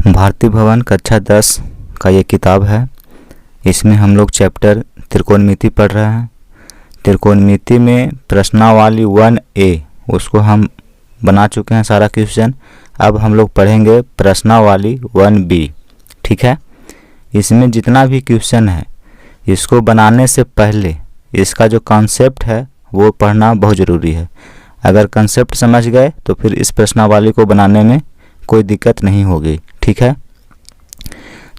भारती भवन कक्षा 10 का ये किताब है। इसमें हम लोग चैप्टर त्रिकोणमिति पढ़ रहे हैं। त्रिकोणमिति में प्रश्नावली 1A उसको हम बना चुके हैं सारा क्वेश्चन। अब हम लोग पढ़ेंगे प्रश्नावली 1B। ठीक है, इसमें जितना भी क्वेश्चन है इसको बनाने से पहले इसका जो कॉन्सेप्ट है वो पढ़ना बहुत ज़रूरी है। अगर कॉन्सेप्ट समझ गए तो फिर इस प्रश्नावली को बनाने में कोई दिक्कत नहीं होगी। ठीक है,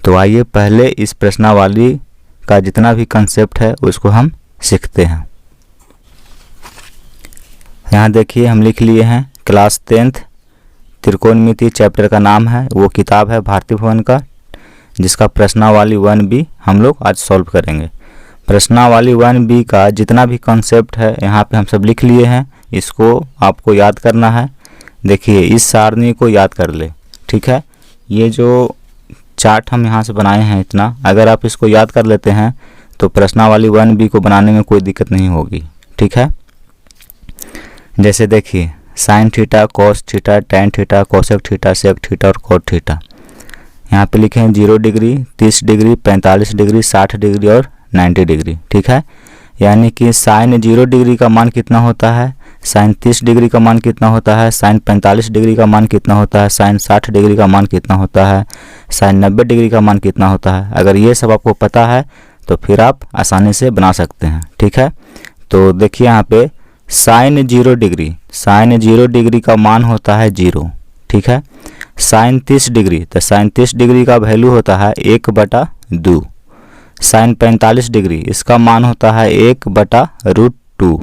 तो आइए पहले इस प्रश्नावली का जितना भी कॉन्सेप्ट है उसको हम सीखते हैं। यहाँ देखिए हम लिख लिए हैं क्लास 10th त्रिकोणमिति चैप्टर का नाम है, वो किताब है भारती भवन का, जिसका प्रश्नावली 1B हम लोग आज सॉल्व करेंगे। प्रश्नावली 1B का जितना भी कॉन्सेप्ट है यहाँ पे हम सब लिख लिए हैं। इसको आपको याद करना है। देखिए इस सारणी को याद कर ले। ठीक है, ये जो चार्ट हम यहाँ से बनाए हैं इतना, अगर आप इसको याद कर लेते हैं तो प्रश्नावली 1B को बनाने में कोई दिक्कत नहीं होगी। ठीक है, जैसे देखिए sine theta, cos theta, tan theta, cosec theta, sec theta और कॉट थीटा। यहाँ पे लिखे हैं 0 डिग्री, 30 डिग्री, 45 डिग्री, 60 डिग्री और 90 डिग्री। ठीक है, यानी कि साइन 0 डिग्री का मान कितना होता है, साइन 30 डिग्री का मान कितना होता है, साइन 45 डिग्री का मान कितना होता है, साइन 60 डिग्री का मान कितना होता है, साइन 90 डिग्री का मान कितना होता है। अगर ये सब आपको पता है तो फिर आप आसानी से बना सकते हैं। ठीक है, तो देखिए यहाँ पे साइन 0 डिग्री, साइन 0 डिग्री का मान होता है 0। ठीक है, साइन 30 डिग्री, तो साइन 30 डिग्री का वैल्यू होता है 1/2। साइन 45 डिग्री इसका मान होता है 1/√2।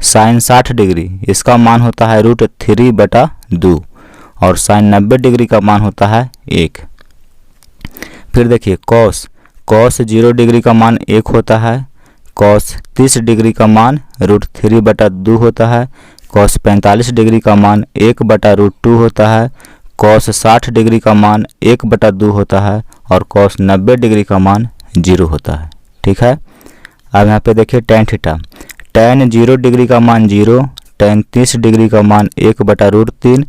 साइन 60 डिग्री इसका मान होता है √3/2 और साइन 90 डिग्री का मान होता है 1। फिर देखिए कॉस, कॉस 0 डिग्री का मान 1 होता है। कॉस 30 डिग्री का मान √3/2 होता है। कॉस 45 डिग्री का मान 1/√2 होता है। कॉस 60 डिग्री का मान 1/2 होता है और कॉस 90 डिग्री का मान 0 होता है। ठीक है, अब यहाँ पे देखिए टैन थीटा, टैन 0 डिग्री का मान 0, टैन 30 डिग्री का मान 1/√3,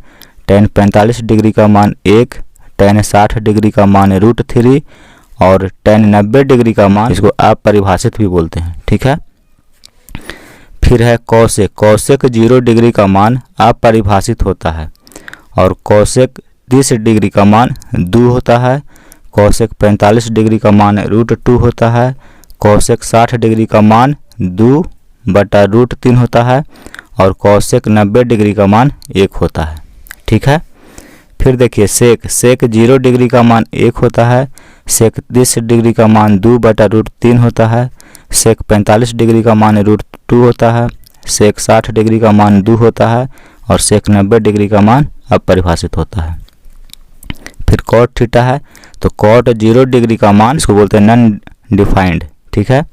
टैन 45 डिग्री का मान 1, टैन 60 डिग्री का मान √3 और टैन 90 डिग्री का मान, इसको अपरिभाषित भी बोलते हैं। ठीक है, फिर है कॉसेक, कॉसेक 0 डिग्री का मान अपरिभाषित होता है और कॉसेक 30 डिग्री का मान 2 होता है। कॉसेक 45 डिग्री का मान √2 होता है। कॉसेक 60 डिग्री का मान 2/√3 होता है और कॉसेक 90 डिग्री का मान 1 होता है। ठीक है, फिर देखिए सेक, सेक 0 डिग्री का मान 1 होता है। सेक 30 डिग्री का मान 2/√3 होता है। सेक 45 डिग्री का मान √2 होता है। सेक 60 डिग्री का मान 2 होता है और सेक 90 डिग्री का मान अपरिभाषित होता है। फिर कॉट थीटा है, तो कॉट 0 डिग्री का मान, इसको बोलते हैं नॉन डिफाइंड। ठीक है,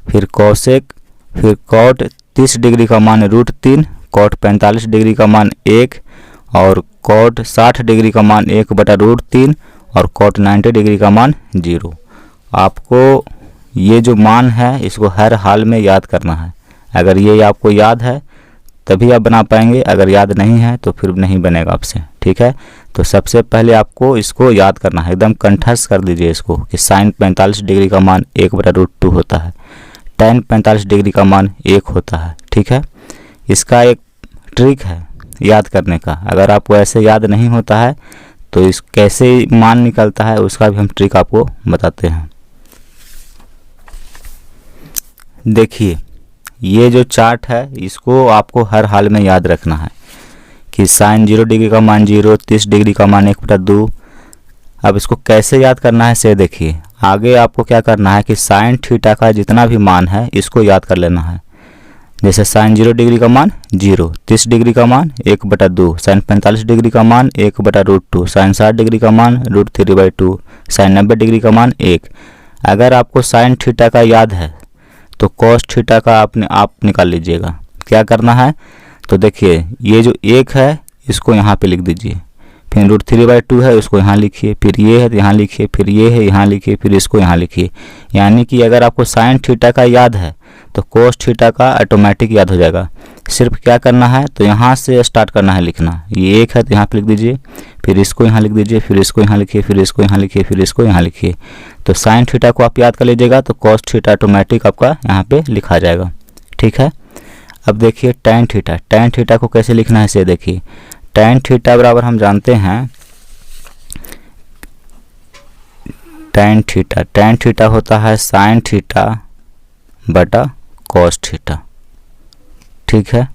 फिर कॉसेक, फिर कॉट 30 डिग्री का मान √3, कॉट 45 डिग्री का मान 1 और कॉट 60 डिग्री का मान 1/√3 और कॉट 90 डिग्री का मान 0। आपको ये जो मान है इसको हर हाल में याद करना है। अगर ये आपको याद है तभी आप बना पाएंगे, अगर याद नहीं है तो फिर नहीं बनेगा आपसे। ठीक है, तो सबसे पहले आपको इसको याद करना है, एकदम कंठस्थ कर लीजिए इसको कि साइन 45 डिग्री का मान 1/√2 होता है, टैन 45 डिग्री का मान 1 होता है। ठीक है, इसका एक ट्रिक है याद करने का। अगर आपको ऐसे याद नहीं होता है तो इस कैसे मान निकलता है उसका भी हम ट्रिक आपको बताते हैं। देखिए ये जो चार्ट है इसको आपको हर हाल में याद रखना है कि साइन 0 डिग्री का मान 0, 30 डिग्री का मान 1/2। अब इसको कैसे याद करना है से देखिए। आगे आपको क्या करना है कि साइन थीटा का जितना भी मान है इसको याद कर लेना है। जैसे साइन 0 डिग्री का मान 0, 30 डिग्री का मान 1/2, साइन 45 डिग्री का मान 1/√2, साइन 60 डिग्री का मान √3/2, साइन 90 डिग्री का मान 1। अगर आपको साइन थीटा का याद है तो कॉस थीटा का आप निकाल लीजिएगा। क्या करना है, तो देखिए ये जो 1 है इसको यहाँ पे लिख दीजिए, फिर √3/2 है उसको यहाँ लिखिए, फिर ये है तो यहाँ लिखिए, फिर ये है यहाँ लिखिए, फिर इसको यहाँ लिखिए। यानी कि अगर आपको साइन थीटा का याद है तो कोस थीटा का ऑटोमेटिक याद हो जाएगा। सिर्फ क्या करना है, तो यहाँ से स्टार्ट करना है लिखना। ये 1 है तो यहाँ पे लिख दीजिए, फिर इसको यहाँ लिख दीजिए, फिर इसको यहाँ लिखिए, फिर इसको यहाँ लिखिए, फिर इसको यहाँ लिखिए। तो साइन थीटा को आप याद कर लीजिएगा, तो कॉस थीटा ऑटोमेटिक आपका यहाँ पे लिखा जाएगा। ठीक है। अब देखिए टैन थीटा, टैन थीटा को कैसे लिखना है इसे देखिए। टैन थीटा बराबर हम जानते हैं टैन थीटा, टैन थीटा होता है साइन थीटा बटा कॉस थीटा। ठीक है।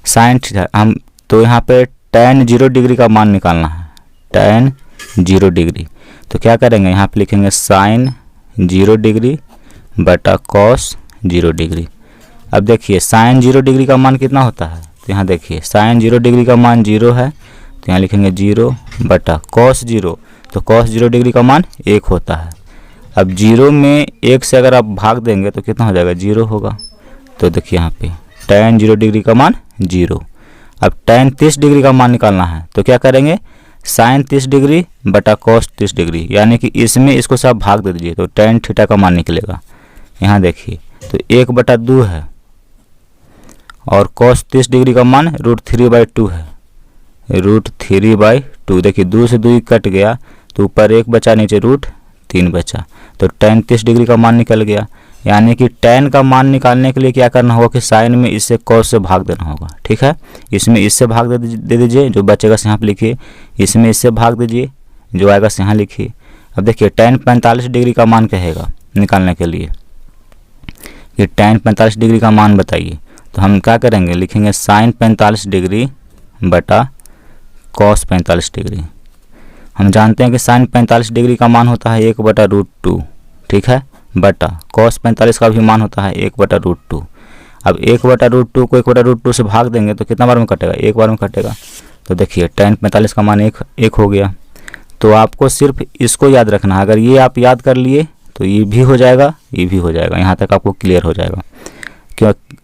साइन थीटा हम तो यहाँ पे टैन 0 डिग्री का मान निकालना है, टैन 0 डिग्री। तो क्या करेंगे, यहाँ पे लिखेंगे साइन 0 डिग्री बटा कॉस 0 डिग्री। अब देखिए साइन 0 डिग्री का मान कितना होता है, तो यहाँ देखिए साइन 0 डिग्री का मान 0 है, तो यहाँ लिखेंगे 0 बटा कॉस 0, तो कॉस 0 डिग्री का मान 1 होता है। अब 0 में 1 से अगर आप भाग देंगे तो कितना हो जाएगा, 0 होगा। तो देखिए यहाँ पे टैन 0 डिग्री का मान 0। अब टैन 30 डिग्री का मान निकालना है, तो क्या करेंगे, साइन 30 डिग्री बटा कॉस 30 डिग्री, यानी कि इसमें इसको सब भाग दे दीजिए तो टैन थीटा का मान निकलेगा। यहाँ देखिए तो 1 बटा 2 है और कॉस 30 डिग्री का मान √3/2 है, √3/2। देखिए 2 से 2 कट गया तो ऊपर 1 बचा, नीचे √3 बचा, तो टैन 30 डिग्री का मान निकल गया। यानी कि टैन का मान निकालने के लिए क्या करना होगा कि साइन में इससे कॉस से भाग देना होगा। ठीक है। इसमें इससे भाग दे दीजिए, जो बचेगा यहाँ पे लिखिए, इसमें इससे भाग दीजिए, जो आएगा यहाँ लिखिए। अब देखिए टैन 45 डिग्री का मान कहेगा निकालने के लिए कि टैन 45 डिग्री का मान बताइए। तो हम क्या करेंगे, लिखेंगे साइन 45 डिग्री बटा कॉस 45 डिग्री। हम जानते हैं कि साइन 45 डिग्री का मान होता है 1 बटा √2। ठीक है। बटा कॉस 45 का भी मान होता है 1 बटा √2। अब 1 बटा √2 को 1 बटा √2 से भाग देंगे तो कितना बार में कटेगा, 1 बार में कटेगा। तो देखिए टैन 45 का मान 1 हो गया। तो आपको सिर्फ इसको याद रखना है, अगर ये आप याद कर लिए तो ये भी हो जाएगा, ये भी हो जाएगा, यहाँ तक आपको क्लियर हो जाएगा।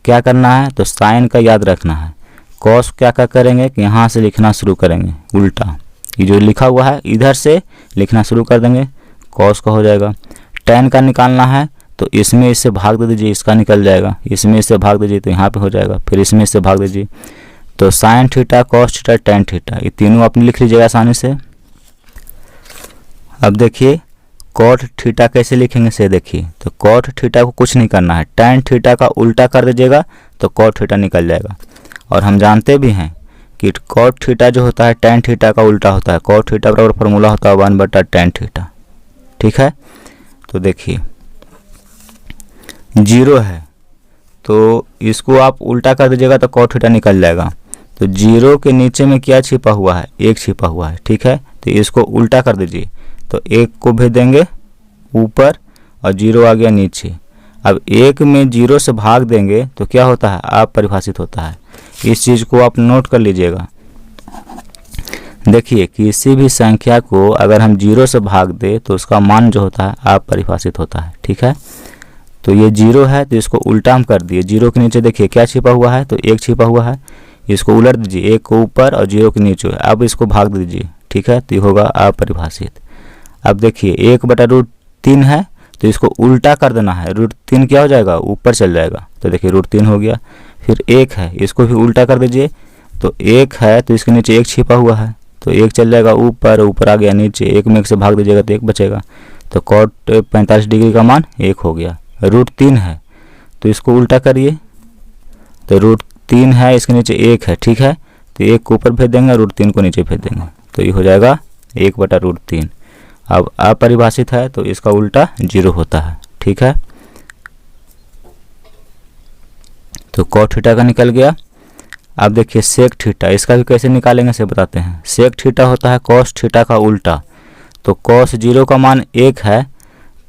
क्या करना है, तो साइन का याद रखना है। कॉस क्या करेंगे कि यहाँ से लिखना शुरू करेंगे उल्टा, ये जो लिखा हुआ है इधर से लिखना शुरू कर देंगे, कॉस का हो जाएगा। टैन का निकालना है तो इसमें इससे भाग दे दीजिए, इसका निकल जाएगा, इसमें इससे भाग दीजिए तो यहाँ पे हो जाएगा, फिर इसमें इससे भाग दीजिए। तो sign theta, cos theta, tan theta, ये तीनों आपने लिख लीजिएगा आसानी से। अब देखिए कॉट थीटा कैसे लिखेंगे से देखिए। तो कॉट थीटा को कुछ नहीं करना है, टैन थीटा का उल्टा कर दीजिएगा तो कॉट थीटा निकल जाएगा। और हम जानते भी हैं कि कॉट थीटा जो होता है टैन थीटा का उल्टा होता है। कॉट थीटा बराबर फॉर्मूला होता है 1 बटा टैन थीटा। ठीक है। तो देखिए 0 है तो इसको आप उल्टा कर दीजिएगा तो कॉट थीटा निकल जाएगा। तो 0 के नीचे में क्या छिपा हुआ है, 1 छिपा हुआ है। ठीक है। तो इसको उल्टा कर दीजिए, तो 1 को भेज देंगे ऊपर और 0 आ गया नीचे। अब 1 में 0 से भाग देंगे तो क्या होता है, आप परिभाषित होता है। इस चीज़ को आप नोट कर लीजिएगा। देखिए किसी भी संख्या को अगर हम 0 से भाग दे तो उसका मान जो होता है आप परिभाषित होता है। ठीक है। तो ये 0 है तो इसको उल्टा हम कर दिए, 0 के नीचे देखिए क्या छिपा हुआ है, तो 1 छिपा हुआ है, इसको उलट दीजिए, 1 को ऊपर और 0 के नीचे, अब इसको भाग दीजिए। ठीक है। तो ये होगा अपरिभाषित। अब देखिए 1 बटा √3 है तो इसको उल्टा कर देना है, √3 क्या हो जाएगा, ऊपर चल जाएगा। तो देखिए √3 हो गया। फिर 1 है, इसको भी उल्टा कर दीजिए, तो 1 है तो इसके नीचे 1 छिपा हुआ है, तो 1 चल जाएगा ऊपर, ऊपर आ गया नीचे, 1 में 1 से भाग दीजिएगा तो 1 बचेगा। तो कॉट 45 डिग्री का मान 1 हो गया। √3 है तो इसको उल्टा करिए, तो √3 है, इसके नीचे 1 है। ठीक है। तो 1 को ऊपर भेज देंगे, √3 को नीचे भेज देंगे, तो ये हो जाएगा 1 बटा √3। अब अपरिभाषित है तो इसका उल्टा 0 होता है। ठीक है। तो कॉट थीटा का निकल गया। अब देखिए सेक थीटा, इसका भी कैसे निकालेंगे से बताते हैं। सेक थीटा होता है कॉस थीटा का उल्टा। तो कॉस 0 का मान 1 है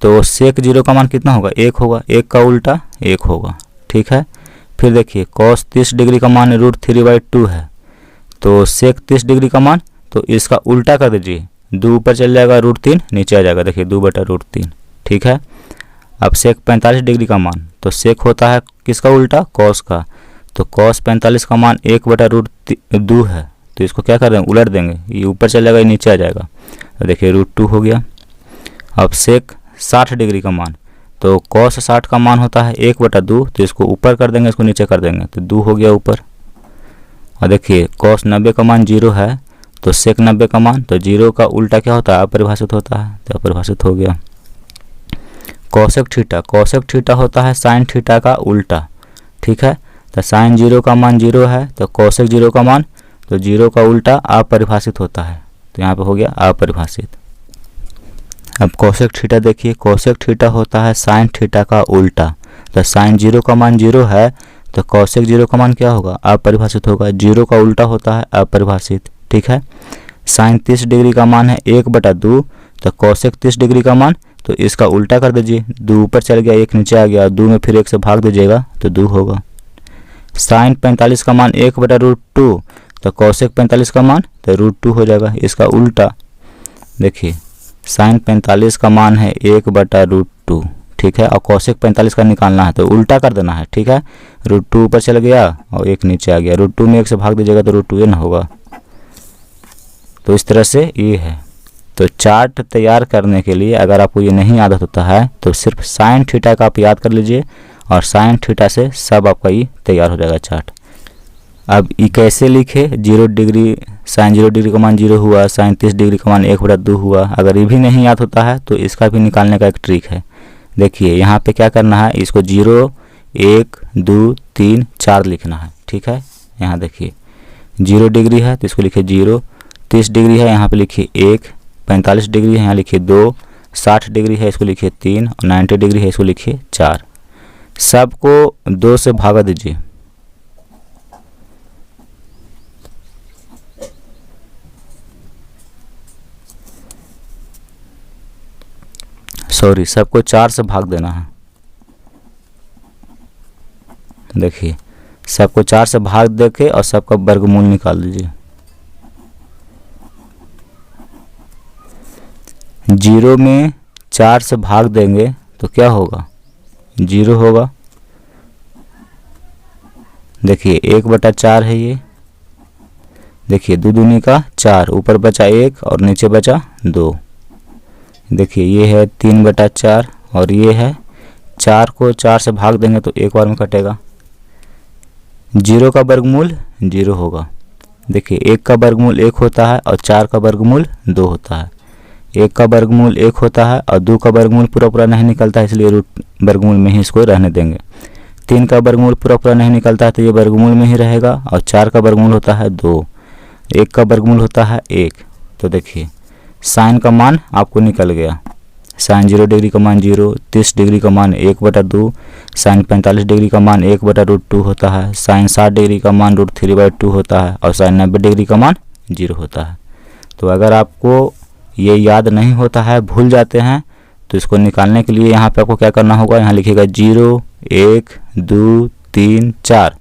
तो सेक 0 का मान कितना होगा, 1 होगा, 1 का उल्टा 1 होगा। ठीक है। फिर देखिए कॉस 30 डिग्री का मान √3/2 है, तो सेक 30 डिग्री का मान, तो इसका उल्टा कर दीजिए, 2 ऊपर चल जाएगा, √3 नीचे आ जाएगा, देखिए 2 बटा √3। ठीक है। अब सेक 45 डिग्री का मान, तो सेक होता है किसका उल्टा, कॉस का। तो कॉस 45 का मान 1 बटा √2 है, तो इसको क्या कर देंगे, उलट देंगे, ये ऊपर चल जाएगा, ये नीचे आ जाएगा, तो देखिए √2 हो गया। अब सेक 60 डिग्री का मान, तो cos 60 का मान होता है 1/2, तो इसको ऊपर कर देंगे, इसको नीचे कर देंगे तो 2 हो गया ऊपर। और देखिए cos 90 का मान 0 है, तो sec 90 का मान, तो 0 का उल्टा क्या होता है, अपरिभाषित होता है, तो अपरिभाषित हो गया। cosec थीटा होता है sin थीटा का उल्टा, ठीक है। तो sin 0 का मान 0 है, तो cosec 0 का मान, तो 0 का उल्टा अपरिभाषित होता है, तो यहाँ पे हो गया अपरिभाषित। अब cosec थीटा देखिए, cosec थीटा होता है sin थीटा का उल्टा, तो sin 0 का मान 0 है, तो cosec 0 का मान क्या होगा, अपरिभाषित होगा। 0 का उल्टा होता है अपरिभाषित, ठीक है। sin 30 डिग्री का मान है 1/2, तो cosec 30 डिग्री का मान, तो इसका उल्टा कर दीजिए, 2 ऊपर चल गया 1 नीचे आ गया, 2 में फिर 1 से भाग दीजिएगा तो 2 होगा। sin 45 का मान 1/√2, तो cosec 45 का मान तो √2 हो जाएगा। इसका उल्टा देखिए, sin 45 का मान है 1/√2, ठीक है, और cosec 45 का निकालना है तो उल्टा कर देना है, ठीक है। √2 ऊपर चल गया और 1 नीचे आ गया, √2 में 1 से भाग दीजिएगा तो √2 ना होगा। तो इस तरह से ये है। तो चार्ट तैयार करने के लिए अगर आपको ये नहीं याद होता है तो सिर्फ साइन थीटा का आप याद कर लीजिए, और साइन थीटा से सब आपका ये तैयार हो जाएगा चार्ट। अब ये कैसे लिखे, 0 डिग्री साइन 0 डिग्री का मान 0 हुआ, साइन 30 डिग्री का मान 1/2 हुआ। अगर ये भी नहीं याद होता है तो इसका भी निकालने का एक ट्रिक है। देखिए यहाँ पे क्या करना है, इसको 0 1 2 3 4 लिखना है, ठीक है। यहाँ देखिए 0 डिग्री है तो इसको लिखिए 0, 30 डिग्री है यहाँ पे लिखिए 1, 45 डिग्री है यहाँ लिखिए 2, 60 डिग्री है इसको लिखिए 3 और 90 डिग्री है इसको लिखिए 4। सबको 2 से भागा दीजिए। सॉरी, सबको 4 से भाग देना है। देखिए सबको 4 से भाग देके और सबका वर्गमूल निकाल दीजिए। 0 में 4 से भाग देंगे तो क्या होगा, 0 होगा। देखिए 1/4 है ये, देखिए 2 दूनी का 4, ऊपर बचा 1 और नीचे बचा 2। देखिए ये है 3/4 और ये है 4 को 4 से भाग देंगे तो एक बार में कटेगा। 0 का वर्गमूल 0 होगा। देखिए 1 का वर्गमूल 1 होता है और 4 का वर्गमूल 2 होता है। 1 का वर्गमूल 1 होता है और 2 का वर्गमूल पूरा पूरा नहीं निकलता है, इसलिए रूट वर्गमूल में ही इसको रहने देंगे। 3 का वर्गमूल पूरा पूरा नहीं निकलता है तो ये वर्गमूल में ही रहेगा, और 4 का वर्गमूल होता है 2, 1 का वर्गमूल होता है 1। तो देखिए साइन का मान आपको निकल गया। साइन 0 डिग्री का मान 0, 30 डिग्री का मान 1/2, साइन 45 डिग्री का मान 1/√2 होता है, साइन 60 डिग्री का मान √3/2 होता है, और साइन 90 डिग्री का मान 0 होता है। तो अगर आपको ये याद नहीं होता है, भूल जाते हैं, तो इसको निकालने के लिए यहाँ पे आपको क्या करना होगा, यहाँ लिखिएगा 0 1 2 3 4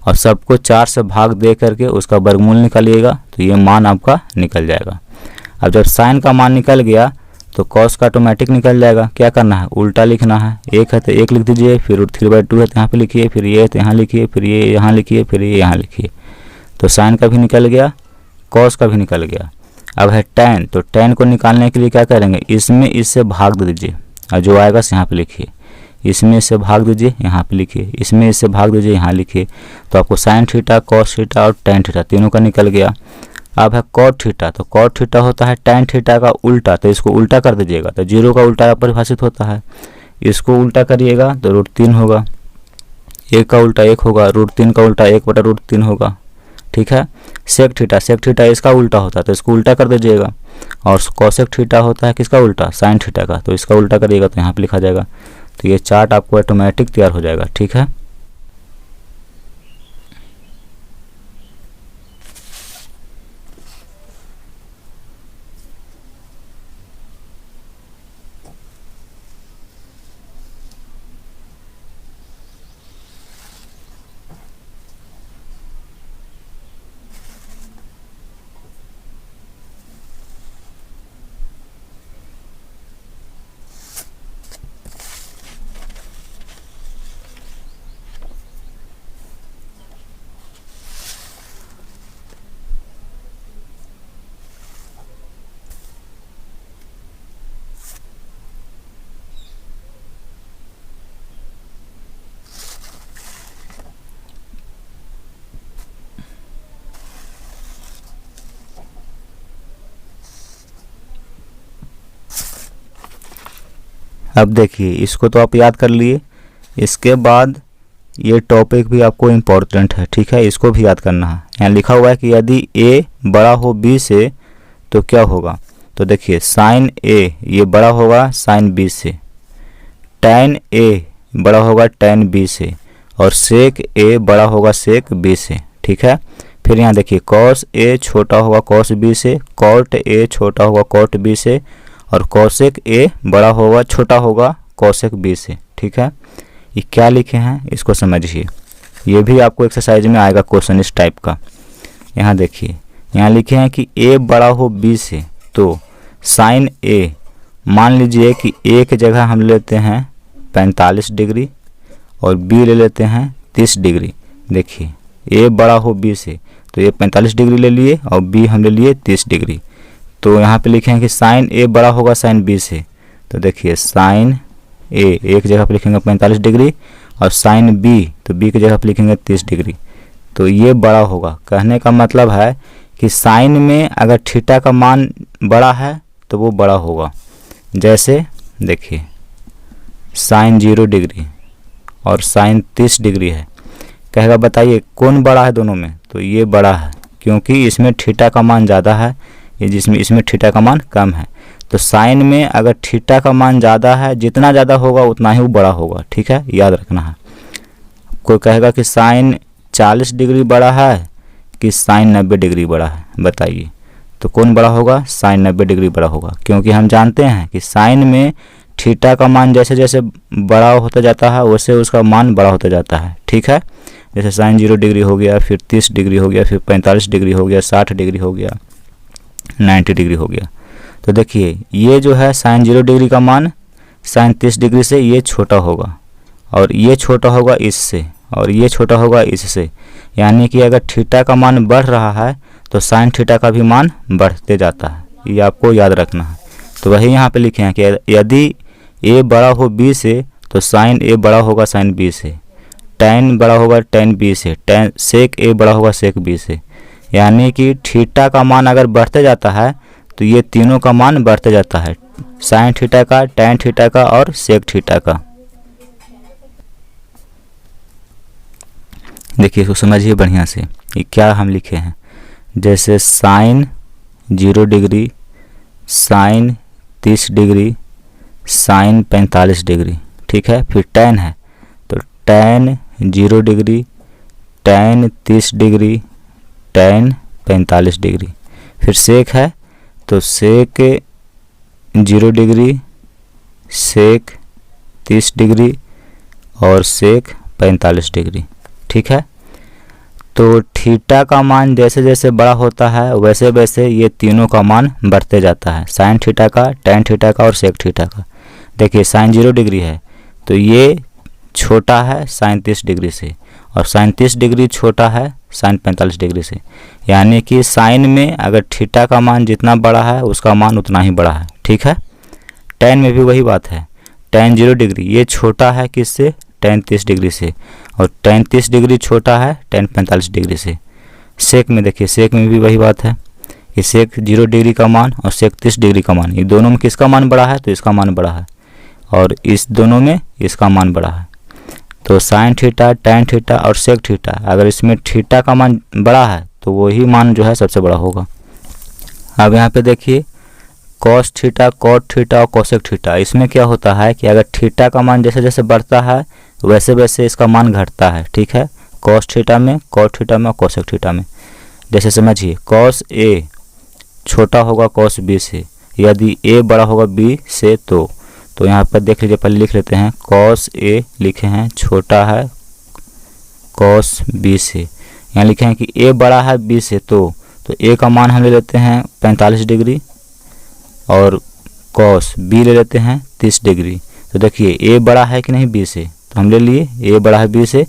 और सबको 4 से भाग दे करके उसका वर्गमूल निकालिएगा तो ये मान आपका निकल जाएगा। अब जब साइन का मान निकल गया तो कॉस का ऑटोमेटिक निकल जाएगा। क्या करना है, उल्टा लिखना है। 1 है तो 1 लिख दीजिए, फिर √3/2 है तो यहाँ पे लिखिए, फिर ये है तो यहाँ लिखिए, फिर ये यहाँ लिखिए, फिर ये यहाँ लिखिए। तो साइन का भी निकल गया, कॉस का भी निकल गया। अब है tan, तो tan को निकालने के लिए क्या करेंगे, इसमें इससे भाग दे दीजिए और जो आएगा यहाँ पे लिखिए। इसमें इससे भाग दीजिए, यहाँ पे लिखिए, इसमें इससे भाग दीजिए, यहाँ लिखिए। तो आपको साइन थीटा, कॉस थीटा और tan थीटा तीनों का निकल गया। अब है कॉट थीटा, तो कॉट थीटा होता है tan थीटा का उल्टा, तो इसको उल्टा कर दीजिएगा। तो 0 का उल्टा परिभाषित होता है, इसको उल्टा करिएगा तो √3 होगा। 1 का उल्टा 1 होगा, √3 का उल्टा 1/√3 होगा, ठीक है। सेक थीटा इसका उल्टा होता है तो इसको उल्टा कर दीजिएगा। और कॉसेक थीटा होता है किसका उल्टा, साइन थीटा का, तो इसका उल्टा करिएगा तो यहाँ पे लिखा जाएगा। तो ये चार्ट आपको ऑटोमेटिक तैयार हो जाएगा, ठीक है। अब देखिए इसको तो आप याद कर लिए, इसके बाद ये टॉपिक भी आपको इम्पोर्टेंट है, ठीक है, इसको भी याद करना है। यहाँ लिखा हुआ है कि यदि a बड़ा हो b से तो क्या होगा। तो देखिए साइन a ये बड़ा होगा साइन b से, tan a बड़ा होगा tan b से, और सेक a बड़ा होगा सेक b से, ठीक है। फिर यहाँ देखिए cos a छोटा होगा cos b से, cot a छोटा होगा cot b से, और cosec a बड़ा होगा छोटा होगा cosec b से, ठीक है। ये क्या लिखे हैं इसको समझिए, ये भी आपको एक्सरसाइज में आएगा क्वेश्चन इस टाइप का। यहाँ देखिए यहाँ लिखे हैं कि a बड़ा हो b से तो साइन a, मान लीजिए कि a की जगह हम लेते हैं 45 डिग्री और b ले लेते हैं 30 डिग्री। देखिए a बड़ा हो b से तो ये 45 डिग्री ले लिए और b हम ले लिए 30 डिग्री। तो यहाँ पे लिखे हैं कि साइन a बड़ा होगा साइन b से, तो देखिए साइन a एक जगह पे लिखेंगे 45 डिग्री और साइन b तो b की जगह पे लिखेंगे 30 डिग्री। तो ये बड़ा होगा, कहने का मतलब है कि साइन में अगर थीटा का मान बड़ा है तो वो बड़ा होगा। जैसे देखिए साइन 0 डिग्री और साइन 30 डिग्री है, कहेगा बताइए कौन बड़ा है दोनों में, तो ये बड़ा है क्योंकि इसमें थीटा का मान ज़्यादा है, ये जिसमें इसमें थीटा का मान कम है। तो साइन में अगर थीटा का मान ज़्यादा है, जितना ज़्यादा होगा उतना ही वो बड़ा होगा, ठीक है, याद रखना है। कोई कहेगा कि साइन 40 डिग्री बड़ा है कि साइन 90 डिग्री बड़ा है, बताइए तो कौन बड़ा होगा, साइन 90 डिग्री बड़ा होगा, क्योंकि हम जानते हैं कि साइन में थीटा का मान जैसे जैसे बड़ा होता जाता है वैसे उसका मान बड़ा होता जाता है, ठीक है। जैसे साइन 0 डिग्री हो गया, फिर 30 डिग्री हो गया, फिर 45 डिग्री हो गया, 60 डिग्री हो गया, 90 डिग्री हो गया। तो देखिए ये जो है साइन 0 डिग्री का मान साइन 30 डिग्री से ये छोटा होगा, और ये छोटा होगा इससे, और ये छोटा होगा इससे। यानी कि अगर थीटा का मान बढ़ रहा है तो साइन थीटा का भी मान बढ़ते जाता है, ये आपको याद रखना है। तो वही यहाँ पे लिखे हैं कि यदि a बड़ा हो b से तो साइन a बड़ा होगा साइन b से, tan बड़ा होगा tan b से, tan सेक a बड़ा होगा सेक b से। यानी कि थीटा का मान अगर बढ़ते जाता है तो ये तीनों का मान बढ़ते जाता है, साइन थीटा का, tan थीटा का और सेक थीटा का। देखिए इसको समझिए बढ़िया से, ये क्या हम लिखे हैं। जैसे sine 0 degree, sine 30 degree, sine 45 degree, ठीक है। फिर tan है तो tan 0 degree, tan 30 degree, tan 45 degree. फिर सेक है तो सेक 0 डिग्री, सेक 30 डिग्री और सेक 45 डिग्री, ठीक है। तो थीटा का मान जैसे जैसे बड़ा होता है वैसे वैसे ये तीनों का मान बढ़ते जाता है, साइन थीटा का, tan थीटा का और सेक थीटा का। देखिए साइन 0 डिग्री है तो ये छोटा है साइन 30 डिग्री से, और साइन 30 डिग्री छोटा है साइन 45 डिग्री से। यानी कि साइन में अगर थीटा का मान जितना बड़ा है उसका मान उतना ही बड़ा है, ठीक है। tan में भी वही बात है, tan 0 डिग्री ये छोटा है किससे, tan 30 डिग्री से, और tan 30 डिग्री छोटा है tan 45 डिग्री से। सेक में देखिए, सेक में भी वही बात है कि सेक 0 डिग्री का मान और सेक 30 डिग्री का मान, ये दोनों में किसका मान बड़ा है, तो इसका मान बड़ा है, और इस दोनों में इसका मान बड़ा है। तो साइन थीटा, tan थीटा और सेक थीटा, अगर इसमें थीटा का मान बड़ा है तो वही मान जो है सबसे बड़ा होगा। अब यहाँ पे देखिए कॉस थीटा, कॉट थीटा और कोसेक थीटा, इसमें क्या होता है कि अगर थीटा का मान जैसे जैसे बढ़ता है वैसे वैसे इसका मान घटता है, ठीक है। कॉस थीटा में, कॉट थीटा में और कोसेक थीटा में। जैसे समझिए कॉस ए छोटा होगा कॉस बी से, यदि ए बड़ा होगा बी से तो यहाँ पर देख लीजिए, पहले लिख लेते हैं कॉस ए लिखे हैं छोटा है कॉस बी से। यहाँ लिखे हैं कि ए बड़ा है बी से तो ए का मान हम ले लेते हैं 45 डिग्री और कॉस बी ले लेते हैं 30 डिग्री। तो देखिए ए बड़ा है कि नहीं बी से, तो हम ले लिए ए बड़ा है बी से,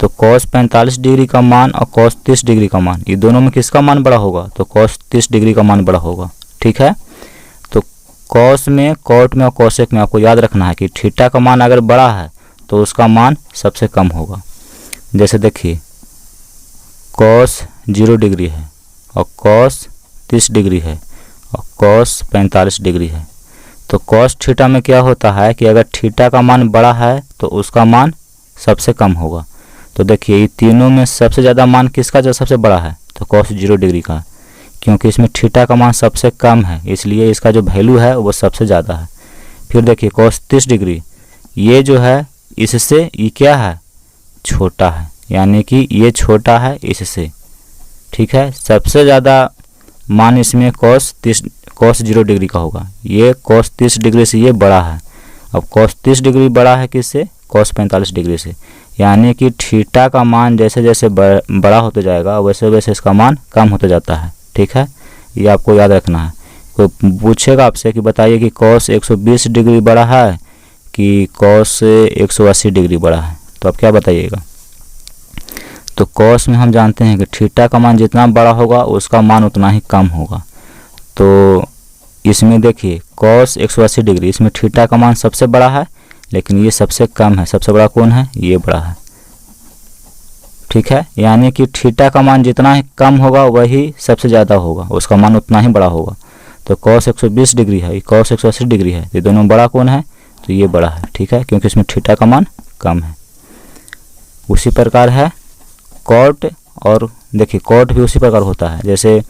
तो कॉस 45 डिग्री का मान और कॉस 30 डिग्री का मान, ये दोनों में किसका मान बड़ा होगा, तो कॉस 30 डिग्री का मान बड़ा होगा, ठीक है। तो कॉस में, कॉट में और कोसेक में आपको याद रखना है कि थीटा का मान अगर बड़ा है तो उसका मान सबसे कम होगा। जैसे देखिए कॉस 0 डिग्री है और कॉस 30 डिग्री है और कॉस 45 डिग्री है, तो कॉस थीटा में क्या होता है कि अगर थीटा का मान बड़ा है तो उसका मान सबसे कम होगा। तो देखिए ये तीनों में सबसे ज़्यादा मान किसका जो सबसे बड़ा है, तो कॉस 0 डिग्री का, क्योंकि इसमें थीटा का मान सबसे कम है इसलिए इसका जो वैल्यू है वो सबसे ज़्यादा है। फिर देखिए कॉस 30 डिग्री, ये जो है इससे ये क्या है, छोटा है, यानी कि ये छोटा है इससे, ठीक है। सबसे ज़्यादा मान इसमें कॉस 0 डिग्री का होगा। ये कॉस 30 डिग्री से ये बड़ा है। अब कॉस 30 डिग्री बड़ा है किससे, कॉस 45 डिग्री से, यानी कि थीटा का मान जैसे जैसे बड़ा होते जाएगा वैसे वैसे इसका मान कम होते जाता है, ठीक है। ये आपको याद रखना है। कोई पूछेगा आपसे कि बताइए कि कॉस 120 डिग्री बड़ा है कि कॉस 180 डिग्री बड़ा है, तो आप क्या बताइएगा। तो कॉस में हम जानते हैं कि थीटा का मान जितना बड़ा होगा उसका मान उतना ही कम होगा। तो इसमें देखिए कॉस 180 डिग्री, इसमें थीटा का मान सबसे बड़ा है लेकिन ये सबसे कम है। सबसे बड़ा कौन है, ये बड़ा है, ठीक है। यानी कि थीटा का मान जितना ही कम होगा वही सबसे ज़्यादा होगा, उसका मान उतना ही बड़ा होगा। तो कॉस 120 डिग्री है, कॉस 180 डिग्री है, ये दोनों बड़ा कौन है, तो ये बड़ा है, ठीक है, क्योंकि इसमें थीटा का मान कम है। उसी प्रकार है कॉट, और देखिए कॉट भी उसी प्रकार होता है। जैसे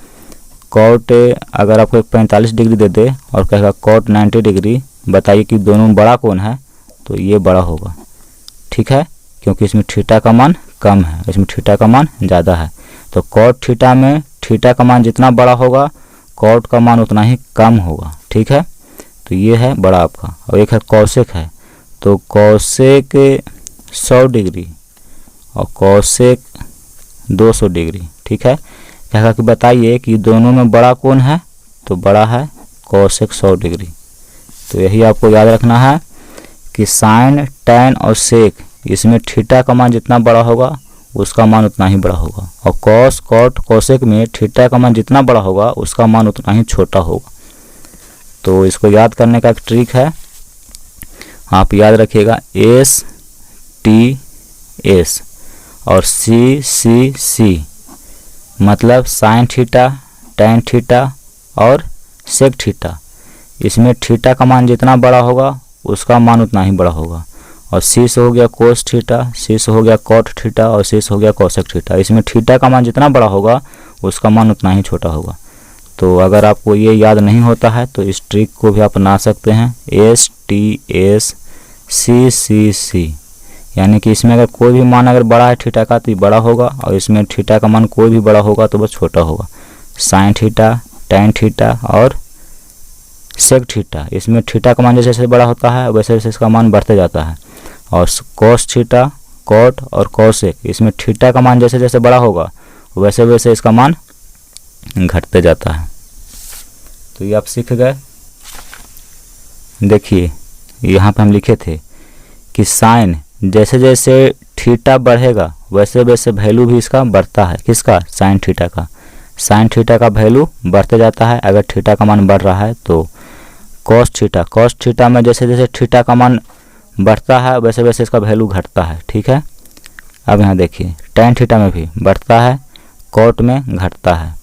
कॉट अगर आपको 45 डिग्री दे दे और कहेगा कॉट 90 डिग्री, बताइए कि दोनों बड़ा कौन है, तो ये बड़ा होगा, ठीक है, क्योंकि इसमें थीटा का मान कम है, इसमें थीटा का मान ज़्यादा है। तो कॉट थीटा में थीटा का मान जितना बड़ा होगा कॉट का मान उतना ही कम होगा, ठीक है। तो ये है बड़ा आपका। और एक है कॉसेक है, तो कॉसेक 100 डिग्री और कॉसेक 200 डिग्री, ठीक है। कहेगा कि बताइए कि दोनों में बड़ा कौन है, तो बड़ा है कॉसेक 100 डिग्री। तो यही आपको याद रखना है कि साइन, टैन और सेक, इसमें थीटा का मान जितना बड़ा होगा उसका मान उतना ही बड़ा होगा, और कॉस, कॉट, कॉसेक में थीटा का मान जितना बड़ा होगा उसका मान उतना ही छोटा होगा। तो इसको याद करने का एक ट्रिक है, आप याद रखिएगा एस टी एस और सी सी सी, मतलब साइन थीटा, टैन थीटा और सेक थीटा। इसमें थीटा का मान जितना बड़ा होगा उसका मान उतना ही बड़ा होगा। और सी से हो गया कोस थीटा, सी से हो गया कॉट थीटा और सी से हो गया कॉसेक थीटा। इसमें थीटा का मान जितना बड़ा होगा उसका मान उतना ही छोटा होगा। तो अगर आपको ये याद नहीं होता है तो इस ट्रिक को भी आप अपना सकते हैं, एस टी एस सी सी सी, यानी कि इसमें अगर कोई भी मान अगर बड़ा है थीटा का तो ये बड़ा होगा, और इसमें थीटा का मान कोई भी बड़ा होगा तो वो छोटा होगा। साइन थीटा, टैन थीटा और सेक थीटा, इसमें थीटा का मान जैसे जैसे बड़ा होता है वैसे वैसे इसका मान बढ़ते जाता है। और कॉस थीटा, कॉट और कॉसेक, इसमें थीटा का मान जैसे जैसे बड़ा होगा वैसे वैसे इसका मान घटते जाता है। तो ये आप सीख गए। देखिए यहाँ पे हम लिखे थे कि साइन जैसे जैसे थीटा बढ़ेगा वैसे वैसे वैल्यू भी इसका बढ़ता है, किसका, साइन थीटा का। साइन थीटा का वैल्यू बढ़ते जाता है अगर थीटा का मान बढ़ रहा है। तो कॉस थीटा, कॉस थीटा में जैसे जैसे थीटा का मान बढ़ता है वैसे वैसे इसका वैल्यू घटता है, ठीक है। अब यहाँ देखिए टैन थीटा में भी बढ़ता है, कॉट में घटता है,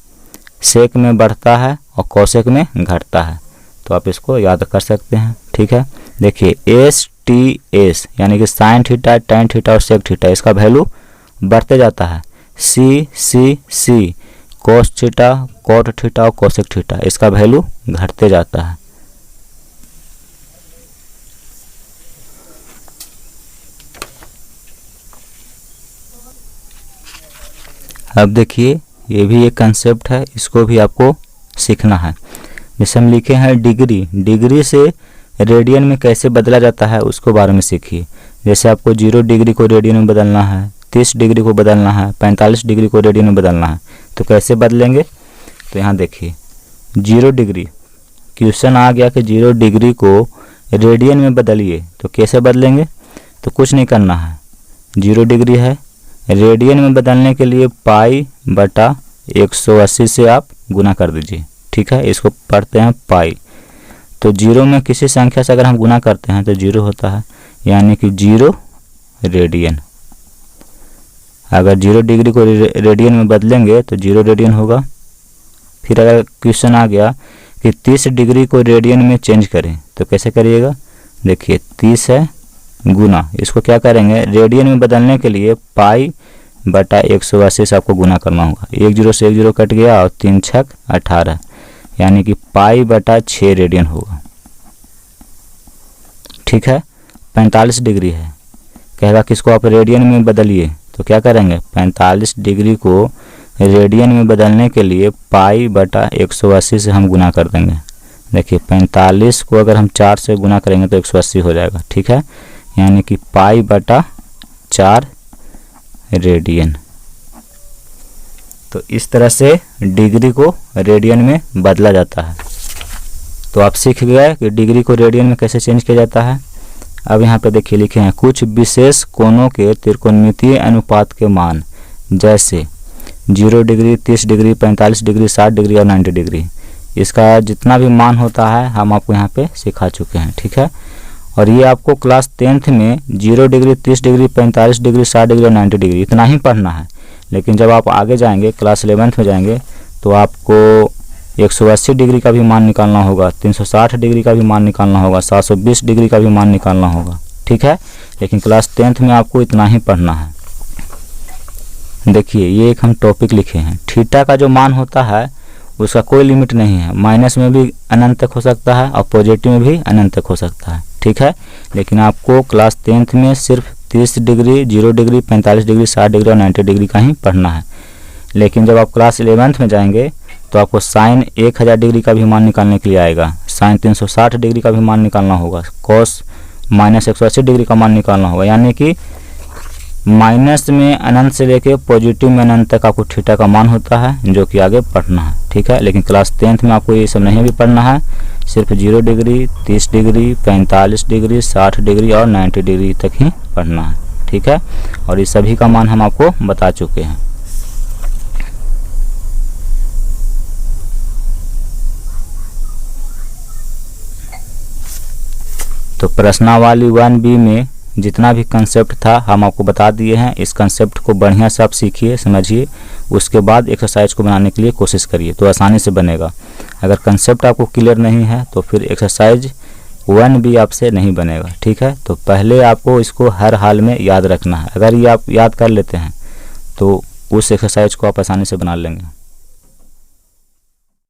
सेक में बढ़ता है और कॉसेक में घटता है। तो आप इसको याद कर सकते हैं, ठीक है। देखिए एस टी एस यानी कि साइन थीटा, टैन थीटा और सेक थीटा, इसका वैल्यू बढ़ते जाता है। सी सी सी, कोस थीटा, कॉट थीटा और कोसेक थीटा, इसका वैल्यू घटते जाता है। अब देखिए ये भी एक कंसेप्ट है, इसको भी आपको सीखना है। जैसे हम लिखे हैं डिग्री, डिग्री से रेडियन में कैसे बदला जाता है उसको बारे में सीखिए। जैसे आपको 0 डिग्री को रेडियन में बदलना है, 30 डिग्री को बदलना है, 45 डिग्री को रेडियन में बदलना है, तो कैसे बदलेंगे। तो यहाँ देखिए 0 डिग्री, क्वेश्चन आ गया कि 0 डिग्री को रेडियन में बदलिए, तो कैसे बदलेंगे। तो कुछ नहीं करना है, 0 डिग्री है, रेडियन में बदलने के लिए पाई बटा 180 से आप गुना कर दीजिए, ठीक है। इसको पढ़ते हैं पाई। तो 0 में किसी संख्या से अगर हम गुना करते हैं तो 0 होता है, यानी कि 0 रेडियन। अगर 0 डिग्री को रेडियन में बदलेंगे तो 0 रेडियन होगा। फिर अगर क्वेश्चन आ गया कि 30 डिग्री को रेडियन में चेंज करें, तो कैसे करिएगा, देखिए 30 है गुना, इसको क्या करेंगे रेडियन में बदलने के लिए पाई बटा 180 से आपको गुना करना होगा। 1 0 से 1 0 कट गया और 3 छक 18, यानी कि पाई बटा 6 रेडियन होगा। ठीक है, 45 डिग्री है, कहेगा कि इसको आप रेडियन में बदलिए, तो क्या करेंगे 45 डिग्री को रेडियन में बदलने के लिए पाई बटा 180 से हम गुना कर देंगे। देखिए 45 को अगर हम 4 से गुना करेंगे तो 180 हो जाएगा। ठीक है, यानी कि पाई बटा 4 रेडियन। तो इस तरह से डिग्री को रेडियन में बदला जाता है। तो आप सीख गए कि डिग्री को रेडियन में कैसे चेंज किया जाता है। अब यहाँ पे देखिए लिखे हैं कुछ विशेष कोणों के त्रिकोणमितीय अनुपात के मान, जैसे 0 डिग्री, 30 डिग्री, 45 डिग्री, 60 डिग्री और 90 डिग्री। इसका जितना भी मान होता है हम आपको यहाँ पे सिखा चुके हैं। ठीक है, और ये आपको क्लास 10th में 0 डिग्री, 30 डिग्री, 45 डिग्री, 60 डिग्री और 90 डिग्री इतना ही पढ़ना है। लेकिन जब आप आगे जाएंगे क्लास 11th में जाएंगे तो आपको 180 डिग्री का भी मान निकालना होगा, 360 डिग्री का भी मान निकालना होगा, 720 डिग्री का भी मान निकालना होगा। ठीक है, लेकिन क्लास 10th में आपको इतना ही पढ़ना है। देखिए ये एक हम टॉपिक लिखे हैं, थीटा का जो मान होता है उसका कोई लिमिट नहीं है, माइनस में भी अनंत तक हो सकता है और पॉजिटिव में भी अनंत तक हो सकता है। ठीक है, लेकिन आपको क्लास 10th में सिर्फ 30 डिग्री, 0 डिग्री, 45 डिग्री, 60 डिग्री और 90 डिग्री का ही पढ़ना है। लेकिन जब आप क्लास 11th में जाएंगे तो आपको साइन 1000 डिग्री का भी मान निकालने के लिए आएगा, साइन 360 डिग्री का भी मान निकालना होगा, कॉस माइनस 180 डिग्री का मान निकालना होगा, यानी कि माइनस में अनंत से लेके पॉजिटिव में अनंत तक आपको थीटा का मान होता है जो कि आगे पढ़ना है। ठीक है, लेकिन क्लास 10th में आपको ये सब नहीं भी पढ़ना है, सिर्फ 0 डिग्री, 30 डिग्री, 45 डिग्री, 60 डिग्री और 90 डिग्री तक ही पढ़ना है। ठीक है, और ये सभी का मान हम आपको बता चुके हैं। तो प्रश्नावली 1B में जितना भी कंसेप्ट था हम आपको बता दिए हैं। इस कंसेप्ट को बढ़िया से आप सीखिए, समझिए, उसके बाद एक्सरसाइज को बनाने के लिए कोशिश करिए तो आसानी से बनेगा। अगर कंसेप्ट आपको क्लियर नहीं है तो फिर एक्सरसाइज 1B आपसे नहीं बनेगा। ठीक है, तो पहले आपको इसको हर हाल में याद रखना है। अगर ये आप याद कर लेते हैं तो उस एक्सरसाइज को आप आसानी से बना लेंगे।